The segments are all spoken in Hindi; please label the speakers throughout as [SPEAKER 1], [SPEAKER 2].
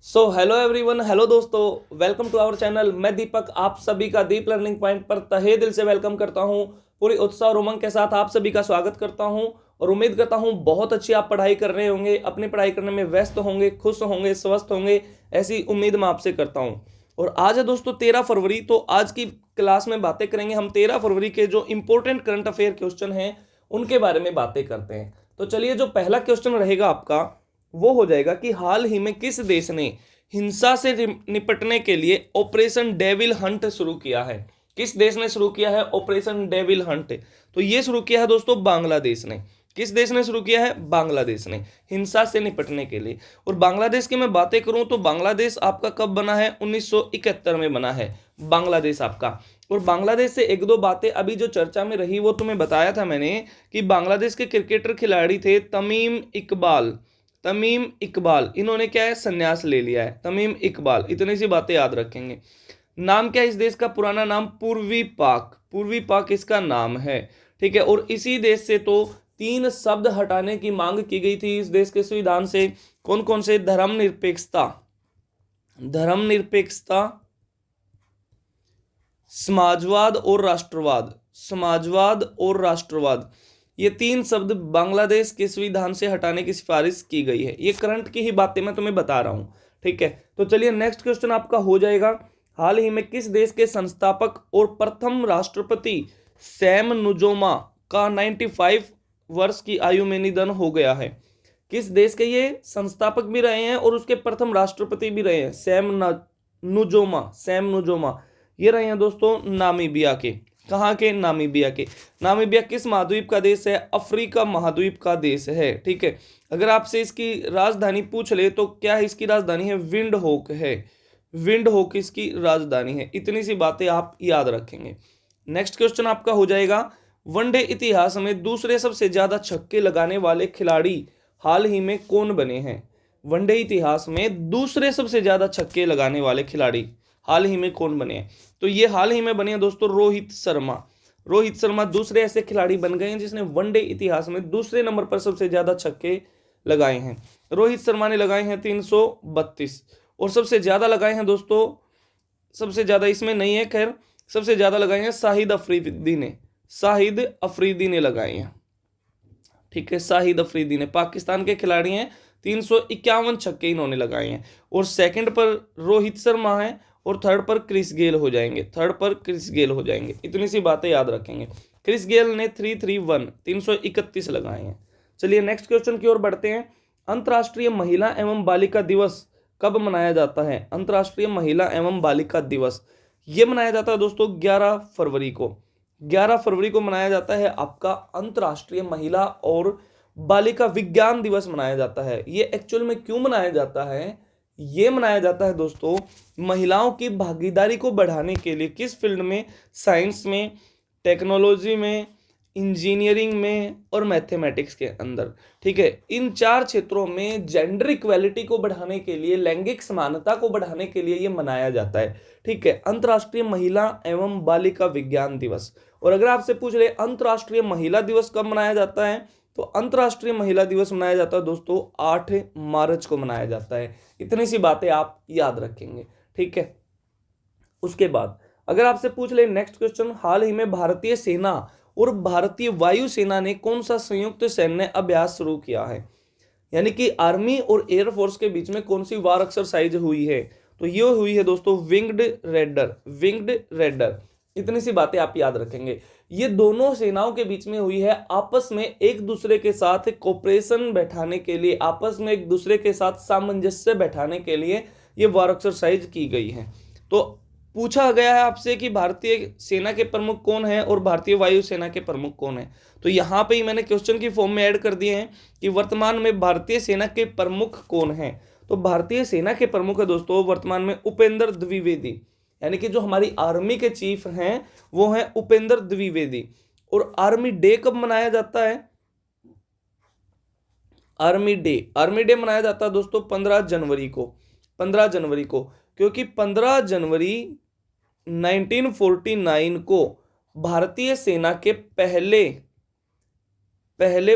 [SPEAKER 1] सो हेलो एवरीवन, हेलो दोस्तों, वेलकम टू आवर चैनल। मैं दीपक आप सभी का दीप लर्निंग पॉइंट पर तहे दिल से वेलकम करता हूं। पूरी उत्साह और उमंग के साथ आप सभी का स्वागत करता हूं और उम्मीद करता हूं बहुत अच्छी आप पढ़ाई कर रहे होंगे, अपनी पढ़ाई करने में व्यस्त होंगे, खुश होंगे, स्वस्थ होंगे, ऐसी उम्मीद मैं आपसे करता हूं। और आज है दोस्तों 13 फरवरी। तो आज की क्लास में बातें करेंगे हम 13 फरवरी के जो इंपॉर्टेंट करंट अफेयर क्वेश्चन हैं उनके बारे में बातें करते हैं। तो चलिए, जो पहला क्वेश्चन रहेगा आपका वो हो जाएगा कि हाल ही में किस देश ने हिंसा से निपटने के लिए ऑपरेशन डेविल हंट शुरू किया है। किस देश ने शुरू किया है ऑपरेशन डेविल हंट? तो ये शुरू किया है दोस्तों बांग्लादेश ने। किस देश ने शुरू किया है? बांग्लादेश ने, हिंसा से निपटने के लिए। और बांग्लादेश की मैं बातें करूं तो बांग्लादेश आपका कब बना है? 1971 में बना है बांग्लादेश आपका। और बांग्लादेश से एक दो बातें अभी जो चर्चा में रही वो तुम्हें बताया था मैंने कि बांग्लादेश के क्रिकेटर खिलाड़ी थे तमीम इकबाल। तमीम इकबाल, इन्होंने क्या है? संन्यास ले लिया है। तमीम इकबाल, इतनी सी बातें याद रखेंगे। नाम क्या है इस देश का? पुराना नाम पूर्वी पाक। पूर्वी पाक इसका नाम है, ठीक है। और इसी देश से तो 3 शब्द हटाने की मांग की गई थी इस देश के संविधान से। कौन कौन से? धर्मनिरपेक्षता, धर्मनिरपेक्षता, समाजवाद और राष्ट्रवाद, समाजवाद और राष्ट्रवाद। ये 3 शब्द बांग्लादेश के संविधान से हटाने की सिफारिश की गई है। ये करंट की ही बातें मैं तुम्हें बता रहा हूं, ठीक है। तो चलिए, नेक्स्ट क्वेश्चन आपका हो जाएगा, हाल ही में किस देश के संस्थापक और प्रथम राष्ट्रपति सैम नुजोमा का 95 वर्ष की आयु में निधन हो गया है? किस देश के ये संस्थापक भी रहे हैं और उसके प्रथम राष्ट्रपति भी रहे हैं? नुजोमा, सैम नुजोमा, ये रहे हैं दोस्तों नामीबिया के। कहाँ के? नामीबिया के। नामीबिया किस महाद्वीप का देश है? अफ्रीका महाद्वीप का देश है, ठीक है। अगर आपसे इसकी राजधानी पूछ ले तो क्या है इसकी राजधानी? है विंड होक है। विंड होक इसकी राजधानी है। इतनी सी बातें आप याद रखेंगे। नेक्स्ट क्वेश्चन आपका हो जाएगा, वनडे इतिहास में दूसरे सबसे ज्यादा छक्के लगाने वाले खिलाड़ी हाल ही में कौन बने हैं? वनडे इतिहास में दूसरे सबसे ज्यादा छक्के लगाने वाले खिलाड़ी हाल ही में कौन बने हैं? तो ये हाल ही में बने हैं दोस्तों रोहित शर्मा। रोहित शर्मा दूसरे ऐसे खिलाड़ी बन गए हैं जिसने वनडे इतिहास में दूसरे नंबर पर सबसे ज्यादा छक्के लगाए हैं। रोहित शर्मा ने लगाए हैं 332 और सबसे ज्यादा लगाए हैं दोस्तों, सबसे ज्यादा इसमें नहीं है, खैर सबसे ज्यादा लगाए हैं शाहिद अफरीदी ने। शाहिद अफरीदी ने लगाए हैं, ठीक है। शाहिद अफरीदी ने, पाकिस्तान के खिलाड़ी हैं, 351 छक्के इन्होंने लगाए हैं। और सेकंड पर रोहित शर्मा है और थर्ड पर क्रिस गेल हो जाएंगे। थर्ड पर क्रिस गेल हो जाएंगे। इतनी सी बातें याद रखेंगे। क्रिस गेल ने 331 लगाए हैं। चलिए, नेक्स्ट क्वेश्चन की ओर बढ़ते हैं। अंतर्राष्ट्रीय महिला एवं बालिका दिवस कब मनाया जाता है? अंतर्राष्ट्रीय महिला एवं बालिका दिवस ये मनाया जाता है दोस्तों 11 फरवरी को। 11 फरवरी को मनाया जाता है आपका अंतर्राष्ट्रीय महिला और बालिका विज्ञान दिवस मनाया जाता है। ये एक्चुअल में क्यों मनाया जाता है? ये मनाया जाता है दोस्तों महिलाओं की भागीदारी को बढ़ाने के लिए। किस फील्ड में? साइंस में, टेक्नोलॉजी में, इंजीनियरिंग में और मैथमेटिक्स के अंदर, ठीक है। इन 4 क्षेत्रों में जेंडर इक्वेलिटी को बढ़ाने के लिए, लैंगिक समानता को बढ़ाने के लिए ये मनाया जाता है, ठीक है। अंतर्राष्ट्रीय महिला एवं बालिका विज्ञान दिवस। और अगर आपसे पूछ ले अंतर्राष्ट्रीय महिला दिवस कब मनाया जाता है, तो अंतर्राष्ट्रीय महिला दिवस मनाया जाता है दोस्तों 8 मार्च को मनाया जाता है। इतनी सी बातें आप याद रखेंगे, ठीक है। उसके बाद अगर आपसे पूछ ले नेक्स्ट क्वेश्चन, हाल ही में भारतीय सेना और भारतीय वायुसेना ने कौन सा संयुक्त सैन्य अभ्यास शुरू किया है? यानी कि आर्मी और एयरफोर्स के बीच में कौन सी वार एक्सरसाइज हुई है? तो ये हुई है दोस्तों विंग्ड रेडर। विंग्ड रेडर, इतनी सी बातें आप याद रखेंगे। ये दोनों सेनाओं के बीच में हुई है, आपस में एक दूसरे के साथ कोऑपरेशन बैठाने के लिए, आपस में एक दूसरे के साथ सामंजस्य बैठाने के लिए ये वार एक्सरसाइज की गई है। तो पूछा गया है आपसे कि भारतीय सेना के प्रमुख कौन है और भारतीय वायुसेना के प्रमुख कौन है। तो यहाँ पे ही मैंने क्वेश्चन की फॉर्म में ऐड कर दिए हैं कि वर्तमान में भारतीय सेना के प्रमुख कौन है। तो भारतीय सेना के प्रमुख है दोस्तों वर्तमान में उपेंद्र द्विवेदी। यानी कि जो हमारी आर्मी के चीफ हैं वो हैं उपेंद्र द्विवेदी। और आर्मी डे कब मनाया जाता है? आर्मी डे मनाया जाता है दोस्तों 15 जनवरी को। 15 जनवरी को, क्योंकि 15 जनवरी 1949 को भारतीय सेना के पहले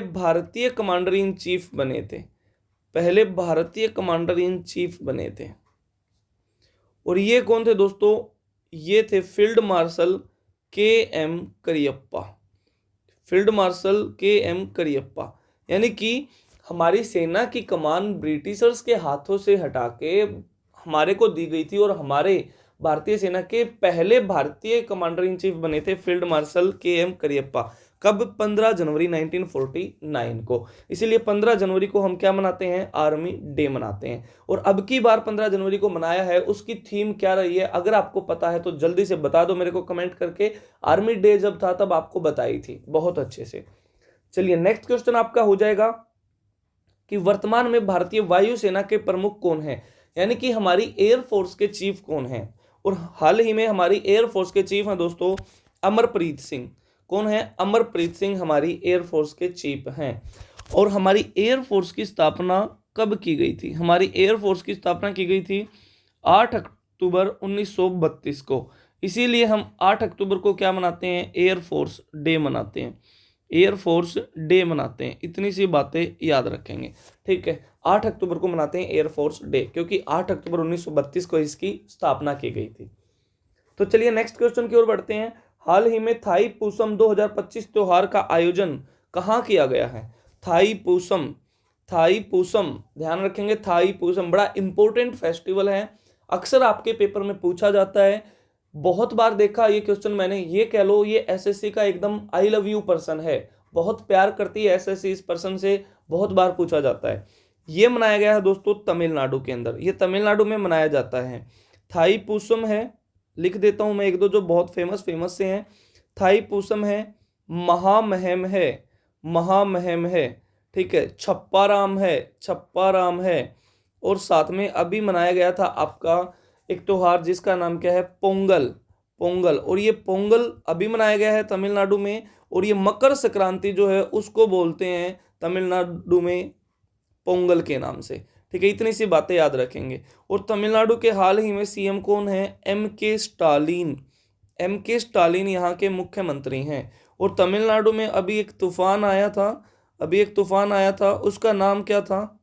[SPEAKER 1] भारतीय कमांडर इन चीफ बने थे। पहले भारतीय कमांडर इन चीफ बने थे। और ये कौन थे दोस्तों, ये थे फील्ड मार्शल के एम करियप्पा, फील्ड मार्शल के एम करियप्पा। यानी कि हमारी सेना की कमान ब्रिटिशर्स के हाथों से हटा के हमारे को दी गई थी, और हमारे भारतीय सेना के पहले भारतीय कमांडर इन चीफ बने थे फील्ड मार्शल के एम करियप्पा। कब? 15 जनवरी 1949 को। इसीलिए 15 जनवरी को हम क्या मनाते हैं? आर्मी डे मनाते हैं। और अब की बार 15 जनवरी को मनाया है, उसकी थीम क्या रही है? अगर आपको पता है तो जल्दी से बता दो मेरे को कमेंट करके। आर्मी डे जब था तब आपको बताई थी बहुत अच्छे से। चलिए नेक्स्ट क्वेश्चन आपका हो जाएगा कि वर्तमान में भारतीय वायुसेना के प्रमुख कौन है, यानी कि हमारी एयरफोर्स के चीफ कौन है। और हाल ही में हमारी एयरफोर्स के चीफ हैं दोस्तों अमरप्रीत सिंह। कौन है? अमरप्रीत सिंह हमारी एयरफोर्स के चीफ हैं। और हमारी एयरफोर्स की स्थापना कब की गई थी? हमारी एयरफोर्स की स्थापना की गई थी 8 अक्टूबर 1932 को। इसीलिए हम 8 अक्टूबर को क्या मनाते हैं? एयरफोर्स डे मनाते हैं, एयरफोर्स डे मनाते हैं। इतनी सी बातें याद रखेंगे, ठीक है। 8 अक्टूबर को मनाते हैं एयरफोर्स डे, क्योंकि 8 अक्टूबर 1932 को इसकी स्थापना की गई थी। तो चलिए नेक्स्ट क्वेश्चन की ओर बढ़ते हैं। हाल ही में थाई पूसम 2025 त्योहार का आयोजन कहाँ किया गया है? थाई पूसम, थाई पूसम, ध्यान रखेंगे, थाई पूसम बड़ा इंपॉर्टेंट फेस्टिवल है। अक्सर आपके पेपर में पूछा जाता है, बहुत बार देखा ये क्वेश्चन मैंने। ये कह लो ये एसएससी का एकदम आई लव यू पर्सन है, बहुत प्यार करती है एसएससी इस पर्सन से, बहुत बार पूछा जाता है। ये मनाया गया है दोस्तों तमिलनाडु के अंदर, ये तमिलनाडु में मनाया जाता है। थाई पूसम है, लिख देता हूं मैं एक दो जो बहुत फेमस से हैं। थाई पूसम है, महामहिम है, महामहिम है, ठीक है, छप्पाराम है, छप्पाराम है, और साथ में अभी मनाया गया था आपका एक त्योहार जिसका नाम क्या है? पोंगल, पोंगल। और ये पोंगल अभी मनाया गया है तमिलनाडु में। और ये मकर संक्रांति जो है उसको बोलते हैं तमिलनाडु में पोंगल के नाम से, ठीक है। इतनी सी बातें याद रखेंगे। और तमिलनाडु के हाल ही में सीएम कौन है? एम के स्टालिन, एम के स्टालिन यहाँ के मुख्यमंत्री हैं। और तमिलनाडु में अभी एक तूफान आया था, अभी एक तूफान आया था, उसका नाम क्या था?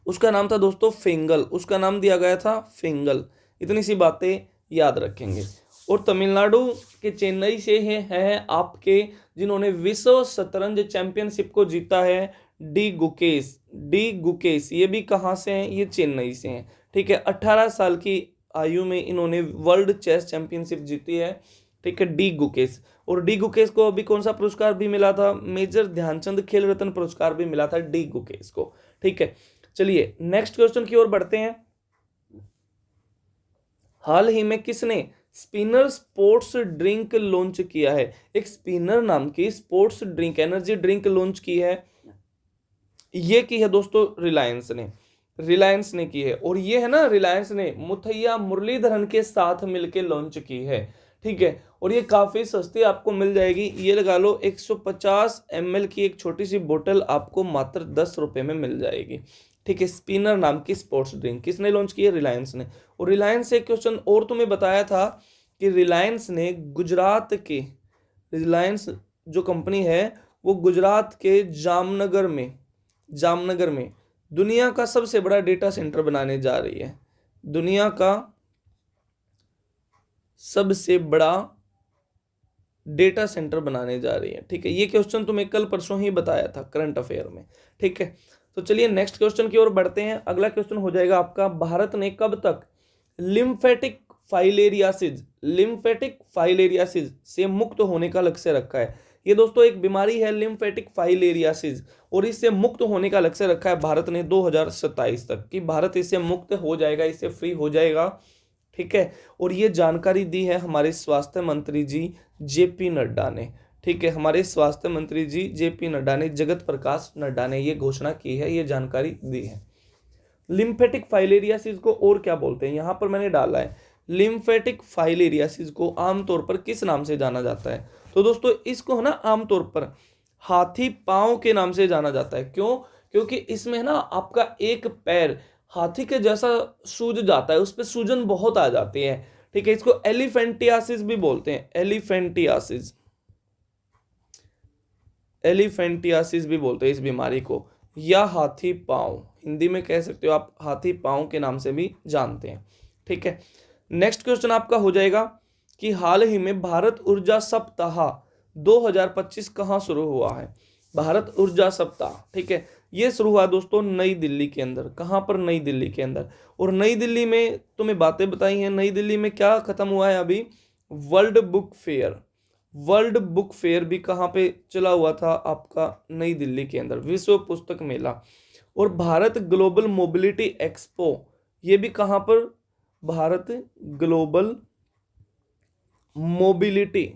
[SPEAKER 1] उसका नाम था दोस्तों फेंगल, उसका नाम दिया गया था फेंगल। इतनी सी बातें याद रखेंगे। और तमिलनाडु के चेन्नई से हैं आपके जिन्होंने विश्व शतरंज चैंपियनशिप को जीता है, डी गुकेश, डी गुकेश। ये भी कहाँ से हैं? ये चेन्नई से हैं, ठीक है। 18 साल की आयु में इन्होंने वर्ल्ड चेस चैंपियनशिप जीती है, ठीक है, डी गुकेश। और डी गुकेश को अभी कौन सा पुरस्कार भी मिला था? मेजर ध्यानचंद खेल रत्न पुरस्कार भी मिला था डी गुकेश को, ठीक है। चलिए नेक्स्ट क्वेश्चन की ओर बढ़ते हैं। हाल ही में किसने स्पिनर स्पोर्ट्स ड्रिंक लॉन्च किया है? एक स्पिनर नाम की sports drink, energy drink launch की है। ये की है दोस्तों रिलायंस ने, रिलायंस ने की है। और ये है ना रिलायंस ने मुथैया मुरलीधरन के साथ मिलके लॉन्च की है, ठीक है। और ये काफी सस्ती आपको मिल जाएगी, ये लगा लो 150 ml की एक छोटी सी बोतल आपको मात्र 10 रुपए में मिल जाएगी, ठीक है। स्पिनर नाम की स्पोर्ट्स ड्रिंक किसने लॉन्च की है? रिलायंस ने। और रिलायंस से क्वेश्चन और तुम्हें बताया था कि रिलायंस ने गुजरात के, रिलायंस जो कंपनी है वो गुजरात के जामनगर में, जामनगर में दुनिया का सबसे बड़ा डेटा सेंटर बनाने जा रही है, दुनिया का सबसे बड़ा डेटा सेंटर बनाने जा रही है, ठीक है। ये क्वेश्चन तुम्हें कल परसों ही बताया था करंट अफेयर में, ठीक है। तो चलिए नेक्स्ट क्वेश्चन की ओर बढ़ते हैं। अगला क्वेश्चन हो जाएगा आपका, भारत ने कब तक लिम्फेटिक फाइलेरियासिस, लिम्फेटिक फाइलेरियासिस से मुक्त होने का लक्ष्य रखा है? ये दोस्तों एक बीमारी है लिम्फेटिक फाइलेरियासिस, और इससे मुक्त होने का लक्ष्य रखा है भारत ने 2027 तक कि भारत इससे मुक्त हो जाएगा, इससे फ्री हो जाएगा, ठीक है। और ये जानकारी दी है हमारे स्वास्थ्य मंत्री जी जेपी नड्डा ने, ठीक है। हमारे स्वास्थ्य मंत्री जी जेपी नड्डा ने, जगत प्रकाश नड्डा ने ये घोषणा की है, ये जानकारी दी है। लिम्फेटिक फाइलेरियासिस को और क्या बोलते हैं? यहां पर मैंने डाला है लिम्फेटिक फाइलेरियासिस को आमतौर पर किस नाम से जाना जाता है? तो दोस्तों इसको है ना आमतौर पर हाथी पांव के नाम से जाना जाता है। क्यों? क्योंकि इसमें ना आपका एक पैर हाथी के जैसा सूज जाता है, उस पर सूजन बहुत आ जाती है, ठीक है। इसको एलिफेंटियासिस भी बोलते हैं, एलिफेंटियासिस, एलिफेंटियासिस भी बोलते हैं इस बीमारी को, या हाथी पांव, हिंदी में कह सकते हो आप हाथी पांव के नाम से भी जानते हैं, ठीक है। नेक्स्ट क्वेश्चन आपका हो जाएगा कि हाल ही में भारत ऊर्जा सप्ताह 2025 कहाँ शुरू हुआ है। भारत ऊर्जा सप्ताह, ठीक है, ये शुरू हुआ दोस्तों नई दिल्ली के अंदर। कहाँ पर? नई दिल्ली के अंदर। और नई दिल्ली में तुम्हें बातें बताई हैं, नई दिल्ली में क्या खत्म हुआ है अभी? World book fair. World book fair भी कहाँ पे चला हुआ था आपका? नई दिल्ली के अंदर, विश्व पुस्तक मेला। और भारत ग्लोबल मोबिलिटी एक्सपो, ये भी कहाँ पर? भारत ग्लोबल मोबिलिटी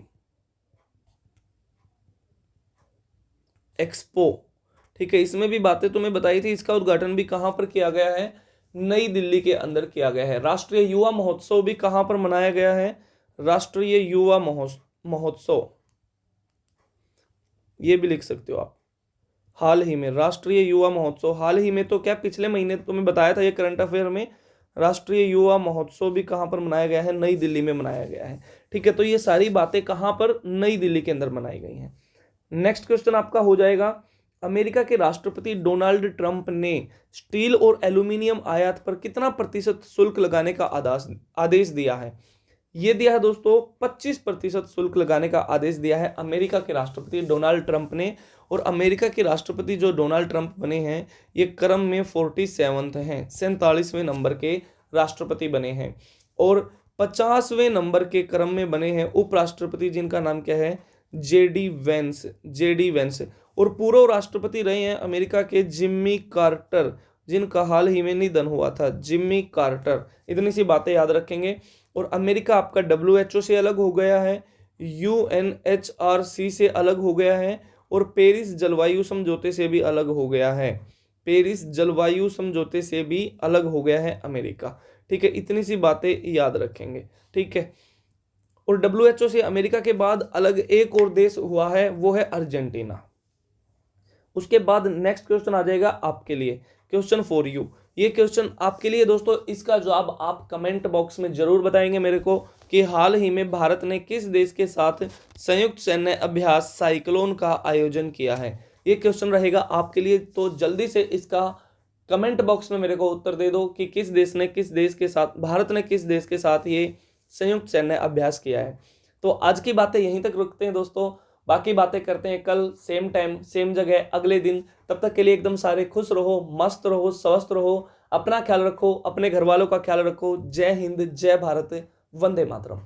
[SPEAKER 1] एक्सपो, ठीक है, इसमें भी बातें तुम्हें बताई थी। इसका उद्घाटन भी कहां पर किया गया है? नई दिल्ली के अंदर किया गया है। राष्ट्रीय युवा महोत्सव भी कहां पर मनाया गया है? राष्ट्रीय युवा महोत्सव, ये भी लिख सकते हो आप। हाल ही में राष्ट्रीय युवा महोत्सव, हाल ही में तो क्या, पिछले महीने तुम्हें बताया था ये करंट अफेयर में। राष्ट्रीय युवा महोत्सव भी कहां पर मनाया गया है? नई दिल्ली में मनाया गया है, ठीक है। तो ये सारी बातें कहां पर? नई दिल्ली के अंदर मनाई गई हैं। नेक्स्ट क्वेश्चन आपका हो जाएगा, अमेरिका के राष्ट्रपति डोनाल्ड ट्रंप ने स्टील और एल्यूमिनियम आयात पर कितना प्रतिशत शुल्क लगाने का आदेश दिया है? ये दिया है दोस्तों 25% शुल्क लगाने का आदेश दिया है अमेरिका के राष्ट्रपति डोनाल्ड ट्रंप ने। और अमेरिका के राष्ट्रपति जो डोनाल्ड ट्रंप बने हैं, ये क्रम में 47वें हैं, 47वें नंबर के राष्ट्रपति बने हैं। और 50वें नंबर के क्रम में बने हैं उपराष्ट्रपति, जिनका नाम क्या है? JD Vance. और पूर्व राष्ट्रपति रहे हैं अमेरिका के जिम्मी कार्टर, जिनका हाल ही में निधन हुआ था, जिम्मी कार्टर। इतनी सी बातें याद रखेंगे। और अमेरिका आपका WHO से अलग हो गया है, UNHRC से अलग हो गया है, और पेरिस जलवायु समझौते से भी अलग हो गया है। पेरिस जलवायु समझौते से भी अलग हो गया है अमेरिका, ठीक है। इतनी सी बातें याद रखेंगे, ठीक है। और WHO से अमेरिका के बाद अलग एक और देश हुआ है, वो है अर्जेंटीना। उसके बाद नेक्स्ट क्वेश्चन आ जाएगा आपके लिए, क्वेश्चन फॉर यू। ये क्वेश्चन आपके लिए दोस्तों, इसका जवाब आप कमेंट बॉक्स में जरूर बताएंगे मेरे को कि हाल ही में भारत ने किस देश के साथ संयुक्त सैन्य अभ्यास साइक्लोन का आयोजन किया है। ये क्वेश्चन रहेगा आपके लिए, तो जल्दी से इसका कमेंट बॉक्स में मेरे को उत्तर दे दो कि किस देश ने किस देश के साथ, भारत ने किस देश के साथ ये संयुक्त सैन्य अभ्यास किया है। तो आज की बातें यहीं तक रुकते हैं दोस्तों, बाकी बातें करते हैं कल सेम टाइम सेम जगह अगले दिन। तब तक के लिए एकदम सारे खुश रहो, मस्त रहो, स्वस्थ रहो, अपना ख्याल रखो, अपने घर वालों का ख्याल रखो। जय हिंद, जय भारत, वंदे मातरम।